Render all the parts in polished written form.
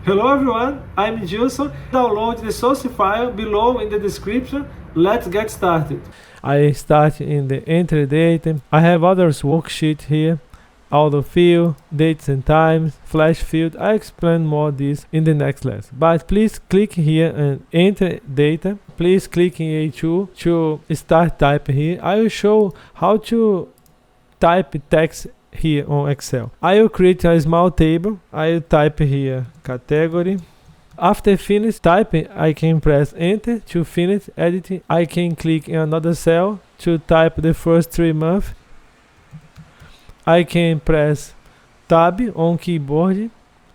Hello everyone, I'm Jilson. Download the source file below in the description. Let's get started. I start in the entry data. I have others worksheet here. AutoFill, dates and times, flash field. I explain more this in the next lesson. But please click here and enter data. Please click in A2 to start type here. I will show how to type text here on Excel. I will create a small table. I will type here category. After finish typing, I can press enter to finish editing. I can click in another cell to type the first 3 months. I can press tab on keyboard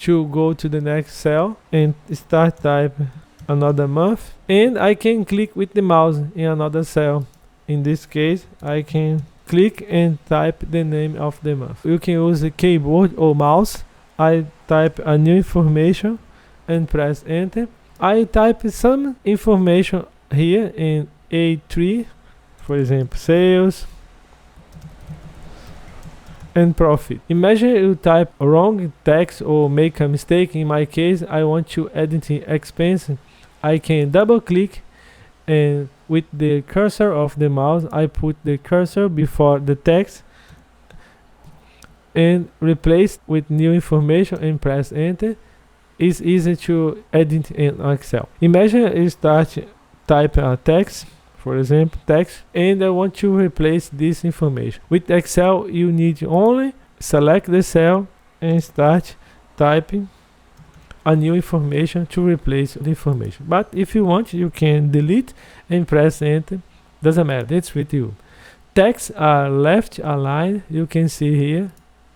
to go to the next cell and start type another month. And I can click with the mouse in another cell. In this case, I can click and type the name of the month. You can use the keyboard or mouse. I type a new information and press enter. I type some information here in A3, for example, sales and profit. Imagine you type wrong text or make a mistake. In my case, I want to edit expense. I can double click and with the cursor of the mouse, I put the cursor before the text and replace with new information and press enter. It's easy to edit in Excel. Imagine you start type a text, for example, text, and I want to replace this information. With Excel, you need only select the cell and start typing a new information to replace the information. But if you want, you can delete and press enter. Doesn't matter, it's with you. Texts are left aligned. You can see here.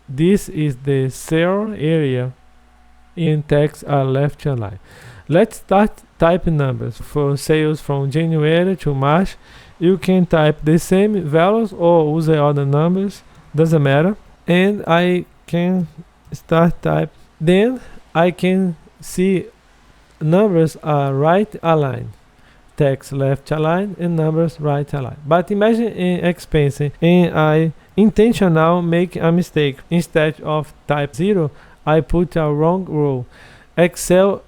This is the cell area and texts are left aligned. Let's start typing numbers. For sales from January to March, you can type the same values or use other numbers, doesn't matter. And I can start type. Then I can see numbers are right aligned, text left aligned, and numbers right aligned. But imagine in expense and I intentional make a mistake. Instead of type 0, I put a wrong row. Excel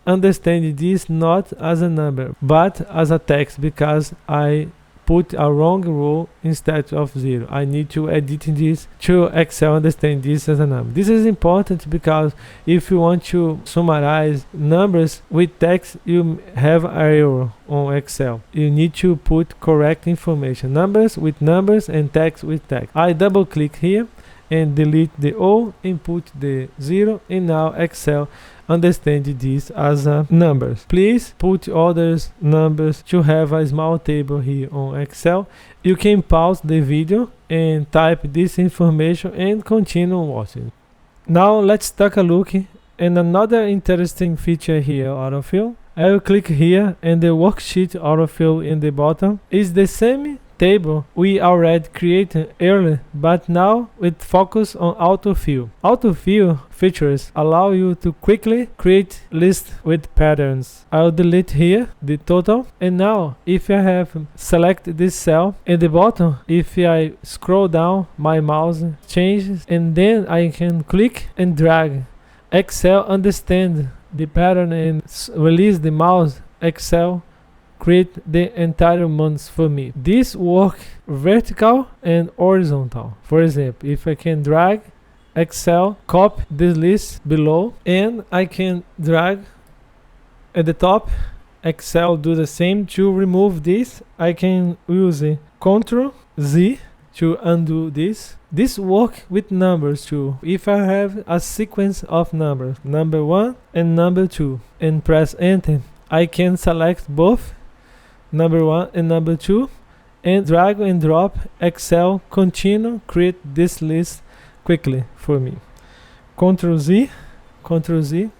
understand this not as a number but as a text because I put a wrong row instead of 0. I need to edit this to Excel understand this as a number. This is important because if you want to summarize numbers with text, you have an error on Excel. You need to put correct information. Numbers with numbers and text with text. I double click here and delete the O and put the 0, and now Excel understand this as a numbers. Please put other numbers to have a small table here on Excel. You can pause the video and type this information and continue watching. Now let's take a look at another interesting feature here, AutoFill. I will click here and the worksheet AutoFill in the bottom is the same table we already created earlier, but now with focus on AutoFill. AutoFill features allow you to quickly create lists with patterns. I'll delete here the total, and now if I have select this cell in the bottom, if I scroll down, my mouse changes and then I can click and drag. Excel understand the pattern and release the mouse. Excel create the entire months for me. This work vertical and horizontal. For example, if I can drag, Excel copy this list below and I can drag at the top. Excel do the same. To remove this, I can use Ctrl Z to undo this. This work with numbers too. If I have a sequence of numbers, number 1 and number 2, and press enter, I can select both number 1 and number 2 and drag and drop. Excel continue create this list quickly for me. Ctrl Z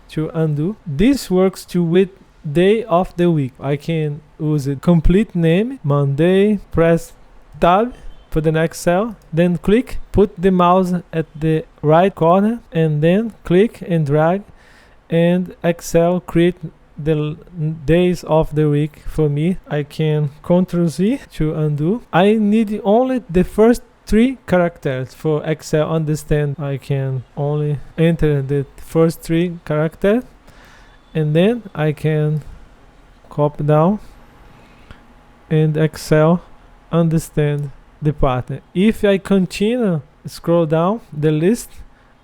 to undo. This works too with day of the week. I can use a complete name, Monday, press tab for the next cell, then click, put the mouse at the right corner and then click and drag, and Excel create the days of the week for me. I can Ctrl Z to undo. I need only the first 3 characters for Excel understand. I can only enter the first 3 characters. and then I can copy down, and Excel understand the pattern. If I continue scroll down the list,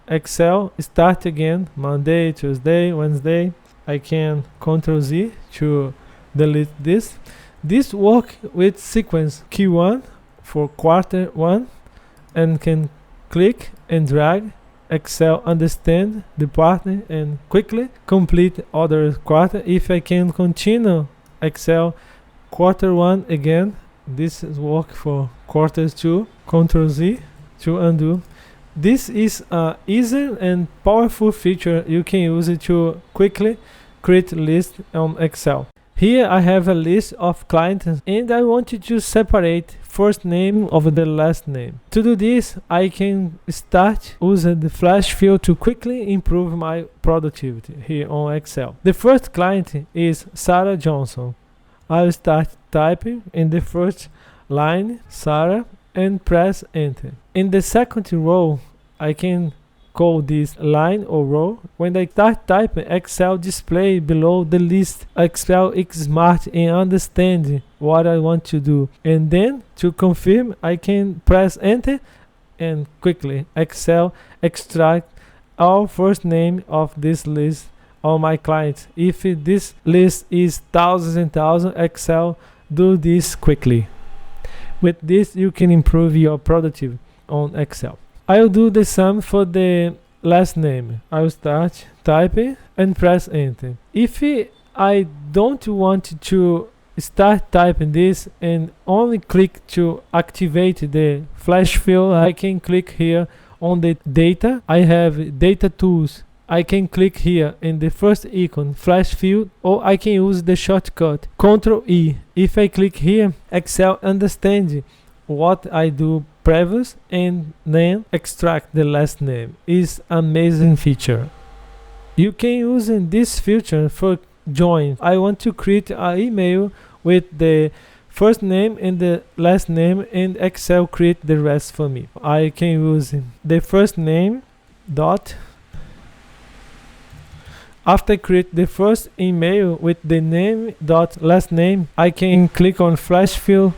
Excel start again Monday, Tuesday, Wednesday. I can Ctrl Z to delete this. This work with sequence Q1 for quarter 1, and can click and drag. Excel understand the pattern and quickly complete other quarter. If I can continue Excel quarter 1 again, this is work for quarter 2. Ctrl Z to undo. This is a easy and powerful feature you can use it to quickly create list on Excel. Here I have a list of clients, and I wanted to separate first name over the last name. To do this, I can start using the flash fill to quickly improve my productivity here on Excel. The first client is Sarah Johnson. I'll start typing in the first line Sarah and press enter. In the second row, I can call this line or row. When I start typing, Excel display below the list. Excel is smart and understand what I want to do. And then to confirm, I can press enter, and quickly Excel extract all first name of this list on my clients. If this list is thousands and thousands, Excel do this quickly. With this, you can improve your productivity on Excel. I'll do the same for the last name. I'll start typing and press enter. If I don't want to start typing this and only click to activate the flash fill, I can click here on the data. I have data tools. I can click here in the first icon, flash fill, or I can use the shortcut Ctrl E. If I click here, Excel understands what I do previous and then extract the last name. Is amazing feature. You can use this feature for join. I want to create an email with the first name and the last name, and Excel create the rest for me. I can use the first name dot. After I create the first email with the name dot last name, I can click on flash fill.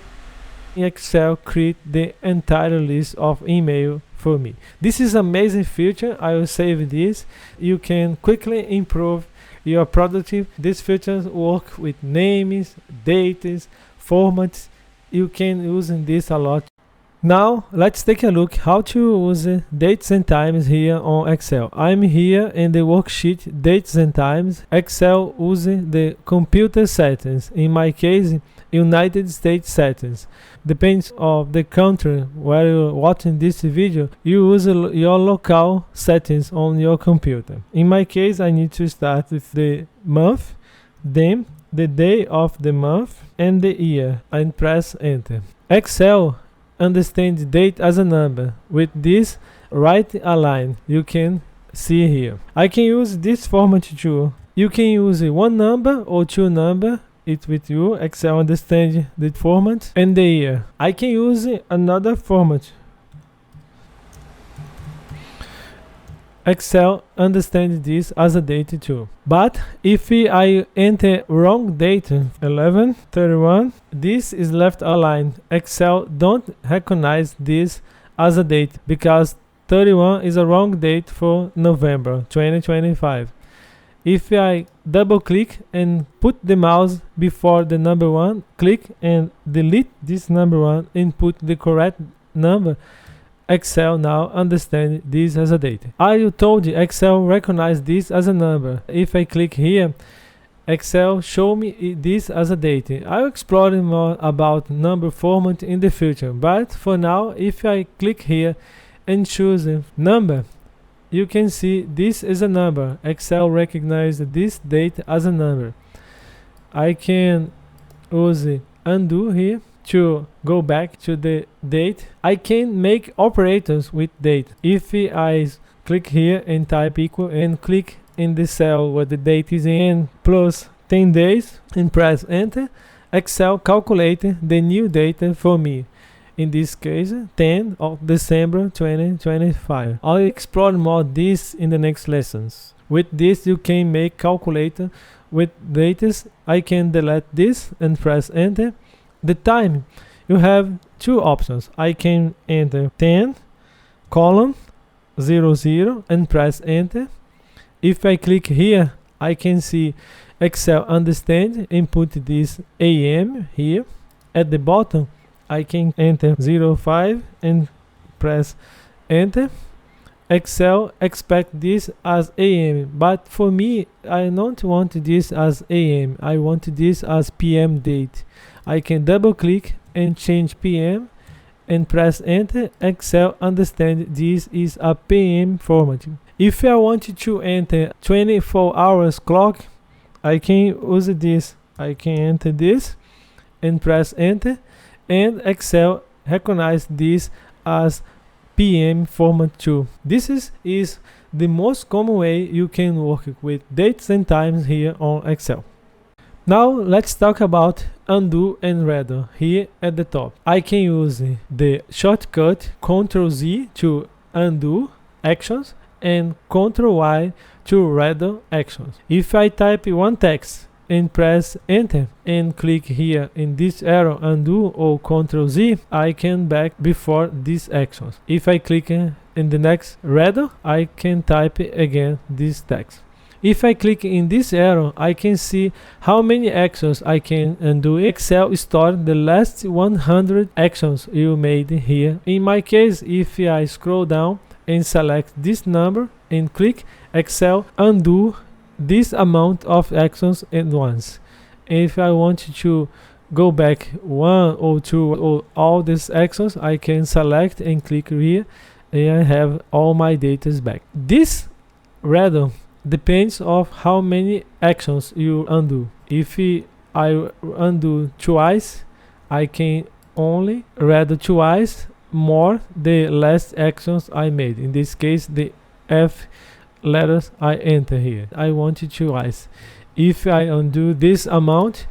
Excel create the entire list of email for me. This is amazing feature. I will save this. You can quickly improve your productivity. These features work with names, dates, formats. You can use this a lot. Now let's take a look how to use dates and times here on Excel. I'm here in the worksheet dates and times. Excel using the computer settings. In my case, United States settings. Depends on the country where you're watching this video, you use your local settings on your computer. In my case, I need to start with the month, then the day of the month and the year, and press enter. Excel understands date as a number. With this right align, you can see here. I can use this format too. You can use one number or two number. It with you. Excel understands the format and the year. I can use another format. Excel understands this as a date too. But if I enter wrong date, 11/31, this is left aligned. Excel don't recognize this as a date because 31 is a wrong date for November 2025. If I double click and put the mouse before the number 1, click and delete this number 1 and put the correct number, Excel now understands this as a date. I told you Excel recognize this as a number. If I click here, Excel show me this as a date. I'll explore more about number format in the future, but for now, if I click here and choose number, you can see this is a number. Excel recognizes this date as a number. I can use undo here to go back to the date. I can make operators with date. If I click here and type equal and click in the cell where the date is in plus 10 days and press enter, Excel calculated the new data for me. In this case, 10 of December 2025. I'll explore more this in the next lessons. With this you can make calculator with datas. I can delete this and press enter. The time, you have two options. I can enter 10 colon 00 and press enter. If I click here, I can see Excel understand and put this AM here. At the bottom, I can enter 05 and press enter. Excel expect this as AM, but for me, I don't want this as AM. I want this as PM date. I can double click and change PM and press enter. Excel understand this is a PM format. If I want to enter 24 hours clock, I can use this. I can enter this and press enter, and Excel recognize this as PM format too. This is the most common way you can work with dates and times here on Excel. Now let's talk about undo and redo here at the top. I can use the shortcut Ctrl+Z to undo actions and Ctrl+Y to redo actions. If I type one text and press enter and click here in this arrow undo or Ctrl+Z, I can back before these actions. If I click in the next redo, I can type again this text. If I click in this arrow, I can see how many actions I can undo. Excel stores the last 100 actions you made here. In my case, if I scroll down and select this number and click, Excel undo this amount of actions at once. If I want to go back one or two or all these actions, I can select and click here, and I have all my data back. This redo depends of how many actions you undo. If I undo twice, I can only redo twice more the last actions I made. In this case, the F letters I enter here. I want it twice. If I undo this amount,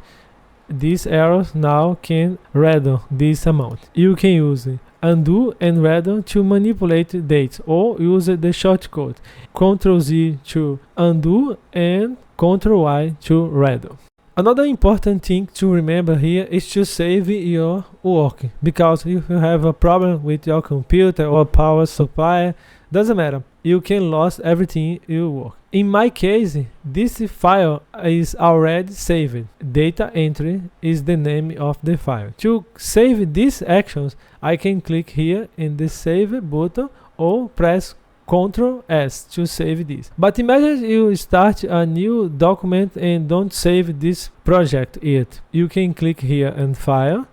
these arrows now can redo this amount. You can use undo and redo to manipulate dates, or use the shortcut Ctrl+Z to undo and Ctrl+Y to redo. Another important thing to remember here is to save your work, because if you have a problem with your computer or power supply, doesn't matter, you can lose everything you work. In my case, this file is already saved. Data entry is the name of the file. To save these actions, I can click here in the save button or press Ctrl+S to save this. But imagine you start a new document and don't save this project yet. You can click here and file.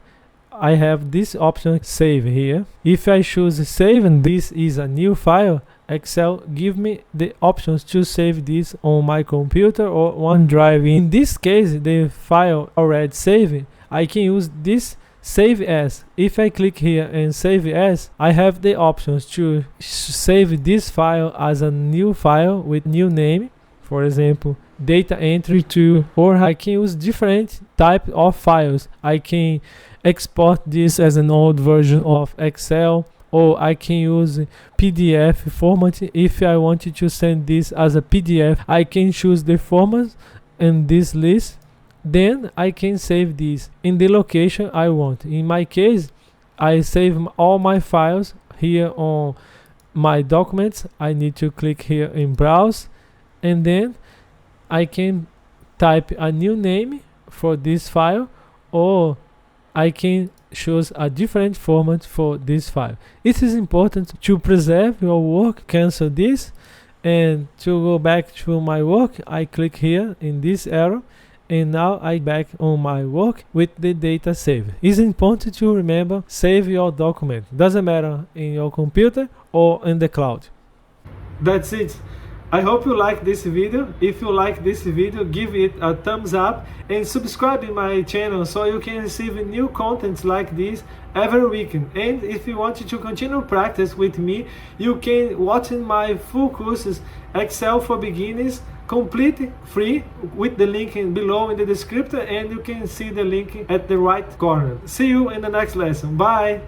I have this option save here. If I choose save and this is a new file, Excel give me the options to save this on my computer or OneDrive. In this case, the file already saved. I can use this save as. If I click here and save as, I have the options to save this file as a new file with new name, for example data entry 2, or I can use different type of files. I can export this as an old version of Excel, or I can use PDF format. If I wanted to send this as a PDF, I can choose the format in this list. Then I can save this in the location I want. In my case, I save all my files here on my documents. I need to click here in browse, and then I can type a new name for this file, or I can choose a different format for this file. It is important to preserve your work. Cancel this, and to go back to my work, I click here in this arrow, and now I back on my work with the data saved. It's important to remember, save your document. Doesn't matter in your computer or in the cloud. That's it. I hope you like this video. If you like this video, give it a thumbs up and subscribe to my channel so you can receive new contents like this every weekend. And if you want to continue practice with me, you can watch my full courses Excel for Beginners, completely free, with the link below in the description, and you can see the link at the right corner. See you in the next lesson. Bye.